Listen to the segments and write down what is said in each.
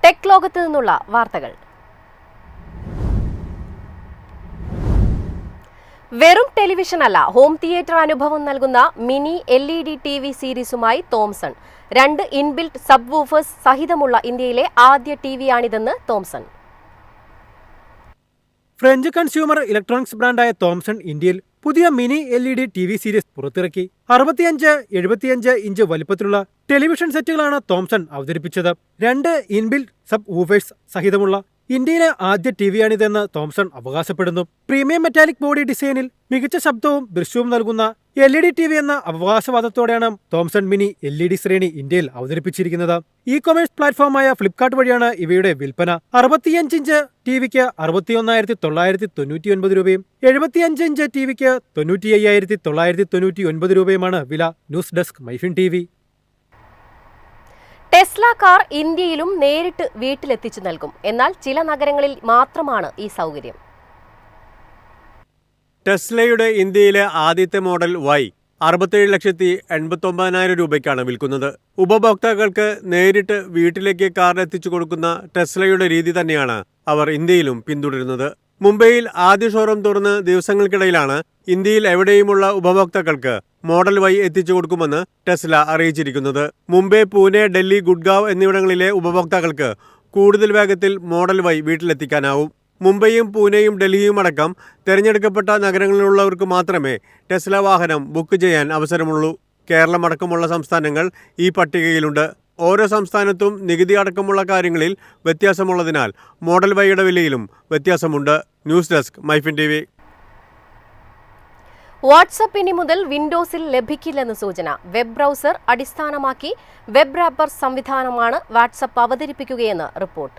Tech ലോകത്ത് നിന്നുള്ള വാർത്തകൾ. വെറും ടെലിവിഷൻ അല്ല, ഹോം തിയേറ്റർ അനുഭവം നൽകുന്ന മിനി LED TV സീരീസുമായി തോംസൺ. 2 ഇൻബിൽറ്റ് സബ് വൂഫേഴ്സ് സഹിതമുള്ള ഇന്ത്യയിലെ ആദ്യ ടിവിയാണിതെന്ന് തോംസൺ. ഫ്രഞ്ച് കൺസ്യൂമർ ഇലക്ട്രോണിക്സ് ബ്രാൻഡായ തോംസൺ ഇന്ത്യയിൽ പുതിയ മിനി LED TV സീരീസ് പുറത്തിറക്കി. 65-75 ഇഞ്ച് വലിപ്പത്തിലുള്ള ടെലിവിഷൻ സെറ്റുകളാണ് തോംസൺ അവതരിപ്പിച്ചത്. 2 ഇൻബിൽറ്റ് സബ് വൂഫേഴ്സ് സഹിതമുള്ള ഇന്ത്യയിലെ ആദ്യ ടിവിയാണിതെന്ന് തോംസൺ അവകാശപ്പെടുന്നു. പ്രീമിയം മെറ്റാലിക് ബോഡി ഡിസൈനിൽ മികച്ച ശബ്ദവും ദൃശ്യവും നൽകുന്ന LED TV എന്ന അവകാശവാദത്തോടെയാണ് തോംസൺ മിനി LED ശ്രേണി ഇന്ത്യയിൽ അവതരിപ്പിച്ചിരിക്കുന്നത്. ഇ-കൊമേഴ്സ് പ്ലാറ്റ്ഫോമായ ഫ്ലിപ്കാർട്ട് വഴിയാണ് ഇവയുടെ വിൽപ്പന. 65 ഇഞ്ച് ടിവിക്ക് 61,999 രൂപയും 75 ഇഞ്ച് ടിവിക്ക് 95,999 രൂപയുമാണ് വില. News desk Myfin TV. Tesla car ഇന്ത്യയിലും നേരിട്ട് വീട്ടിലെത്തിച്ചു നൽകും. എന്നാൽ ചില നഗരങ്ങളിൽ മാത്രമാണ് ഈ സൗകര്യം. ടെസ്ലയുടെ ഇന്ത്യയിലെ ആദ്യത്തെ മോഡൽ Y 67,89,000 രൂപയ്ക്കാണ് വിൽക്കുന്നത്. ഉപഭോക്താക്കൾക്ക് നേരിട്ട് വീട്ടിലേക്ക് കാർ എത്തിച്ചു കൊടുക്കുന്ന ടെസ്ലയുടെ രീതി തന്നെയാണ് അവർ ഇന്ത്യയിലും പിന്തുടരുന്നത്. മുംബൈയിൽ ആദ്യ ഷോറൂം തുറന്ന് ദിവസങ്ങൾക്കിടയിലാണ് ഇന്ത്യയിൽ എവിടെയുമുള്ള ഉപഭോക്താക്കൾക്ക് മോഡൽ Y എത്തിച്ചു കൊടുക്കുമെന്ന് ടെസ്ല അറിയിച്ചിരിക്കുന്നത്. മുംബൈ, പൂനെ, ഡൽഹി, ഗുഡ്ഗാവ് എന്നിവിടങ്ങളിലെ ഉപഭോക്താക്കൾക്ക് കൂടുതൽ വേഗത്തിൽ മോഡൽ Y വീട്ടിലെത്തിക്കാനാവും. മുംബൈയും പൂനെയും ഡൽഹിയും അടക്കം തിരഞ്ഞെടുക്കപ്പെട്ട നഗരങ്ങളിലുള്ളവർക്ക് മാത്രമേ ടെസ്ല വാഹനം ബുക്ക് ചെയ്യാൻ അവസരമുള്ളൂ. കേരളം അടക്കമുള്ള സംസ്ഥാനങ്ങൾ ഈ പട്ടികയിലുണ്ട്. ഓരോ സംസ്ഥാനത്തും നികുതി അടക്കമുള്ള കാര്യങ്ങളിൽ വ്യത്യാസമുള്ളതിനാൽ മോഡൽ Yയുടെ വിലയിലും വ്യത്യാസമുണ്ട്. News desk Myfin TV. WhatsApp ഇനി മുതൽ വിൻഡോസിൽ ലഭിക്കില്ലെന്ന് സൂചന. വെബ് ബ്രൗസർ അടിസ്ഥാനമാക്കി വെബ് റാപ്പർ സംവിധാനമാണ് വാട്സ്ആപ്പ് അവതരിപ്പിക്കുകയെന്ന് റിപ്പോർട്ട്.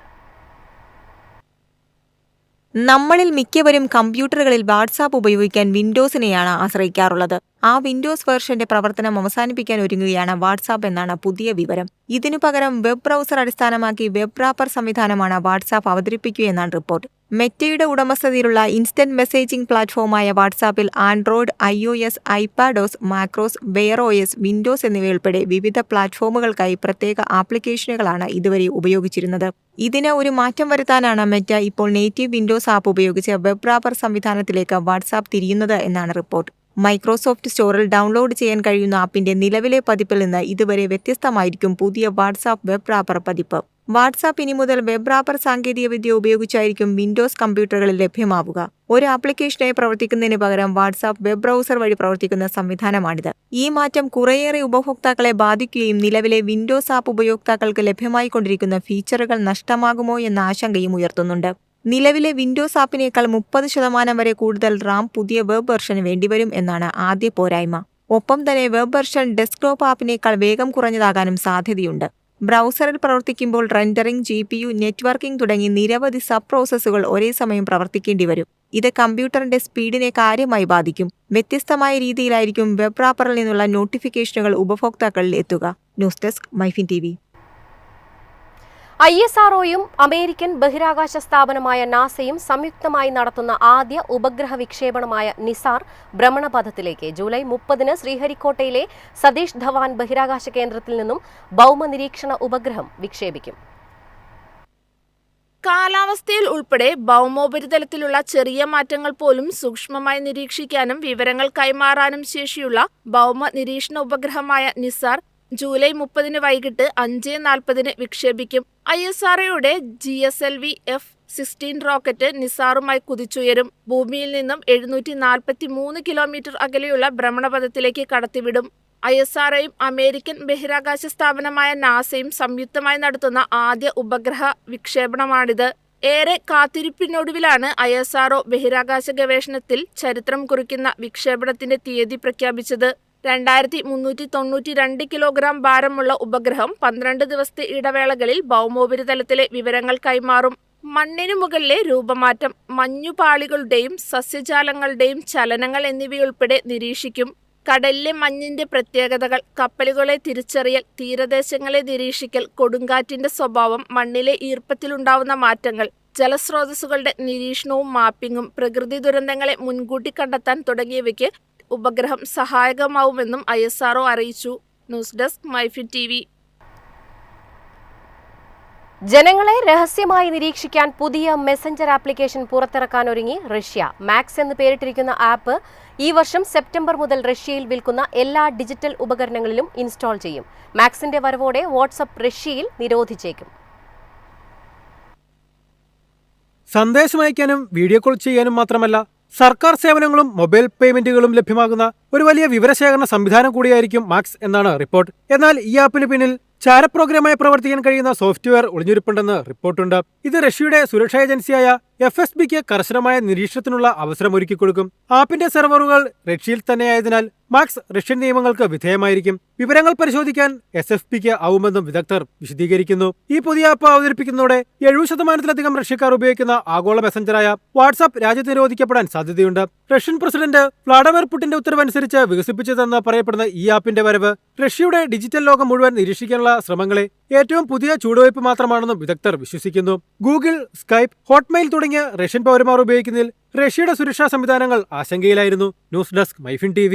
നമ്മളിൽ മിക്കവരും കമ്പ്യൂട്ടറുകളിൽ വാട്സാപ്പ് ഉപയോഗിക്കാൻ വിൻഡോസിനെയാണ് ആശ്രയിക്കാറുള്ളത്. ആ വിൻഡോസ് വേർഷന്റെ പ്രവർത്തനം അവസാനിപ്പിക്കാൻ ഒരുങ്ങുകയാണ് വാട്സാപ്പ് എന്നാണ് പുതിയ വിവരം. ഇതിനു പകരം വെബ് ബ്രൗസർ അടിസ്ഥാനമാക്കി വെബ് റാപ്പർ സംവിധാനമാണ് വാട്സാപ്പ് അവതരിപ്പിക്കുകയെന്നാണ് റിപ്പോർട്ട്. മെറ്റയുടെ ഉടമസ്ഥതയിലുള്ള ഇൻസ്റ്റന്റ് മെസ്സേജിംഗ് പ്ലാറ്റ്ഫോമായ വാട്സാപ്പിൽ Android, iOS, iPadOS, macOS, wear OS, Windows എന്നിവയുൾപ്പെടെ വിവിധ പ്ലാറ്റ്ഫോമുകൾക്കായി പ്രത്യേക ആപ്ലിക്കേഷനുകളാണ് ഇതുവരെ ഉപയോഗിച്ചിരുന്നത്. ഇതിന് ഒരു മാറ്റം വരുത്താനാണ് മെറ്റ ഇപ്പോൾ നേറ്റീവ് വിൻഡോസ് ആപ്പ് ഉപയോഗിച്ച് വെബ് റാപ്പർ സംവിധാനത്തിലേക്ക് വാട്സാപ്പ് തിരിയുന്നത് എന്നാണ് റിപ്പോർട്ട്. മൈക്രോസോഫ്റ്റ് സ്റ്റോറിൽ ഡൗൺലോഡ് ചെയ്യാൻ കഴിയുന്ന ആപ്പിന്റെ നിലവിലെ പതിപ്പിൽ നിന്ന് ഇതുവരെ വ്യത്യസ്തമായിരിക്കും പുതിയ വാട്സാപ്പ് വെബ് റാപ്പർ പതിപ്പ്. വാട്സാപ്പ് ഇനി മുതൽ വെബ് റാപ്പർ സാങ്കേതികവിദ്യ ഉപയോഗിച്ചായിരിക്കും വിൻഡോസ് കമ്പ്യൂട്ടറുകളിൽ ലഭ്യമാവുക. ഒരു ആപ്ലിക്കേഷനായി പ്രവർത്തിക്കുന്നതിന് പകരം വാട്സാപ്പ് വെബ് ബ്രൗസർ വഴി പ്രവർത്തിക്കുന്ന സംവിധാനമാണിത്. ഈ മാറ്റം കുറേയേറെ ഉപഭോക്താക്കളെ ബാധിക്കുകയും നിലവിലെ വിൻഡോസ് ആപ്പ് ഉപയോക്താക്കൾക്ക് ലഭ്യമായിക്കൊണ്ടിരിക്കുന്ന ഫീച്ചറുകൾ നഷ്ടമാകുമോ എന്ന ആശങ്കയും ഉയർത്തുന്നുണ്ട്. നിലവിലെ വിൻഡോസ് ആപ്പിനേക്കാൾ 30% വരെ കൂടുതൽ റാം പുതിയ വെബ് വെർഷന് വേണ്ടിവരും എന്നാണ് ആദ്യ പോരായ്മ. ഒപ്പം തന്നെ വെബ് വെർഷൻ ഡെസ്ക്ടോപ്പ് ആപ്പിനേക്കാൾ വേഗം കുറഞ്ഞതാകാനും സാധ്യതയുണ്ട്. ബ്രൗസറിൽ പ്രവർത്തിക്കുമ്പോൾ റെൻഡറിംഗ്, GPU, നെറ്റ്വർക്കിംഗ് തുടങ്ങി നിരവധി സബ് പ്രോസസ്സുകൾ ഒരേ സമയം പ്രവർത്തിക്കേണ്ടി വരും. ഇത് കമ്പ്യൂട്ടറിന്റെ സ്പീഡിനെ കാര്യമായി ബാധിക്കും. വ്യത്യസ്തമായ രീതിയിലായിരിക്കും വെബ് റാപ്പറിൽ നിന്നുള്ള നോട്ടിഫിക്കേഷനുകൾ ഉപഭോക്താക്കളിൽ എത്തുക. News desk Myfin TV. ISROയും അമേരിക്കൻ ബഹിരാകാശ സ്ഥാപനമായ നാസയും സംയുക്തമായി നടത്തുന്ന ആദ്യ ഉപഗ്രഹ വിക്ഷേപണമായ നിസാർ ഭ്രമണപഥത്തിലേക്ക് ജൂലൈ 30 ശ്രീഹരിക്കോട്ടയിലെ സതീഷ് ധവാൻ ബഹിരാകാശ കേന്ദ്രത്തിൽ നിന്നും ഭൗമ നിരീക്ഷണ ഉപഗ്രഹം വിക്ഷേപിക്കും. കാലാവസ്ഥയിൽ ഉൾപ്പെടെ ഭൗമോപരിതലത്തിലുള്ള ചെറിയ മാറ്റങ്ങൾ പോലും സൂക്ഷ്മമായി നിരീക്ഷിക്കാനും വിവരങ്ങൾ കൈമാറാനും ശേഷിയുള്ള ഭൗമ നിരീക്ഷണ ഉപഗ്രഹമായ നിസാർ ജൂലൈ 30 വൈകിട്ട് 5:40 വിക്ഷേപിക്കും. ISROയുടെ GSLV F-16 റോക്കറ്റ് നിസാറുമായി കുതിച്ചുയരും. ഭൂമിയിൽ നിന്നും 743 കിലോമീറ്റർ അകലെയുള്ള ഭ്രമണപഥത്തിലേക്ക് കടത്തിവിടും. ISROയും അമേരിക്കൻ ബഹിരാകാശ സ്ഥാപനമായ നാസയും സംയുക്തമായി നടത്തുന്ന ആദ്യ ഉപഗ്രഹ വിക്ഷേപണമാണിത്. ഏറെ കാത്തിരിപ്പിനൊടുവിലാണ് ISRO ബഹിരാകാശ ഗവേഷണത്തിൽ ചരിത്രം കുറിക്കുന്ന വിക്ഷേപണത്തിന്റെ തീയതി പ്രഖ്യാപിച്ചത്. 2392 കിലോഗ്രാം ഭാരമുള്ള ഉപഗ്രഹം 12 ദിവസത്തെ ഇടവേളകളിൽ ഭൗമോപരിതലത്തിലെ വിവരങ്ങൾ കൈമാറും. മണ്ണിനു മുകളിലെ രൂപമാറ്റം, മഞ്ഞുപാളികളുടെയും സസ്യജാലങ്ങളുടെയും ചലനങ്ങൾ എന്നിവയുൾപ്പെടെ നിരീക്ഷിക്കും. കടലിലെ മഞ്ഞിന്റെ പ്രത്യേകതകൾ, കപ്പലുകളെ തിരിച്ചറിയൽ, തീരദേശങ്ങളെ നിരീക്ഷിക്കൽ, കൊടുങ്കാറ്റിന്റെ സ്വഭാവം, മണ്ണിലെ ഈർപ്പത്തിലുണ്ടാവുന്ന മാറ്റങ്ങൾ, ജലസ്രോതസ്സുകളുടെ നിരീക്ഷണവും മാപ്പിങ്ങും, പ്രകൃതി ദുരന്തങ്ങളെ മുൻകൂട്ടി കണ്ടെത്താൻ തുടങ്ങിയവയ്ക്ക് ഉപഗ്രഹം സഹായകമാവുമെന്നും ISRO അറിയിച്ചു. News desk Myfin TV. ജനങ്ങളെ രഹസ്യമായി നിരീക്ഷിക്കാൻ പുതിയ മെസഞ്ചർ ആപ്ലിക്കേഷൻ പുറത്തിറക്കാനൊരുങ്ങി റഷ്യ. മാക്സ് എന്ന് പേരിട്ടിരിക്കുന്ന ആപ്പ് ഈ വർഷം സെപ്റ്റംബർ മുതൽ റഷ്യയിൽ വിൽക്കുന്ന എല്ലാ ഡിജിറ്റൽ ഉപകരണങ്ങളിലും ഇൻസ്റ്റാൾ ചെയ്യും. മാക്സിന്റെ വരവോടെ വാട്സ്ആപ്പ് റഷ്യയിൽ നിരോധിച്ചേക്കും. സന്ദേശം അയക്കാനും വീഡിയോ കോൾ ചെയ്യാനും മാത്രമല്ല, സർക്കാർ സേവനങ്ങളും മൊബൈൽ പേയ്മെന്റുകളും ലഭ്യമാകുന്ന ഒരു വലിയ വിവരശേഖരണ സംവിധാനം കൂടിയായിരിക്കും മാക്സ് എന്നാണ് റിപ്പോർട്ട്. എന്നാൽ ഈ ആപ്പിന് പിന്നിൽ ചാരപ്രോഗ്രാമായി പ്രവർത്തിക്കാൻ കഴിയുന്ന സോഫ്റ്റ്വെയർ ഒളിഞ്ഞിരിപ്പുണ്ടെന്ന് റിപ്പോർട്ടുണ്ട്. ഇത് റഷ്യയുടെ സുരക്ഷാ ഏജൻസിയായ FSBക്ക് കർശനമായ നിരീക്ഷണത്തിനുള്ള അവസരമൊരുക്കിക്കൊടുക്കും. ആപ്പിന്റെ സെർവറുകൾ റഷ്യയിൽ തന്നെയായതിനാൽ മാക്സ് റഷ്യൻ നിയമങ്ങൾക്ക് വിധേയമായിരിക്കും. വിവരങ്ങൾ പരിശോധിക്കാൻ SFBക്ക് ആവുമെന്നും വിദഗ്ധർ വിശദീകരിക്കുന്നു. ഈ പുതിയ ആപ്പ് അവതരിപ്പിക്കുന്നതോടെ 70% റഷ്യക്കാർ ഉപയോഗിക്കുന്ന ആഗോള മെസഞ്ചറായ വാട്സ്ആപ്പ് രാജ്യത്ത് നിരോധിക്കപ്പെടാൻ സാധ്യതയുണ്ട്. റഷ്യൻ പ്രസിഡന്റ് വ്ളാഡിമിർ പുടിന്റെ ഉത്തരവനുസരിച്ച് വികസിപ്പിച്ചതെന്ന് പറയപ്പെടുന്ന ഈ ആപ്പിന്റെ വരവ് റഷ്യയുടെ ഡിജിറ്റൽ ലോകം മുഴുവൻ നിരീക്ഷിക്കാനുള്ള ശ്രമങ്ങളെ ഏറ്റവും പുതിയ ചുവടുവയ്പ് മാത്രമാണെന്നും വിദഗ്ധർ വിശ്വസിക്കുന്നു. ഗൂഗിൾ, സ്കൈപ്പ്, ഹോട്ട്മെയിൽ തുടങ്ങിയ റഷ്യൻ പൗരന്മാർ ഉപയോഗിക്കുന്നതിൽ റഷ്യയുടെ സുരക്ഷാ സംവിധാനങ്ങൾ ആശങ്കയിലായിരുന്നു. News desk, Myfin TV.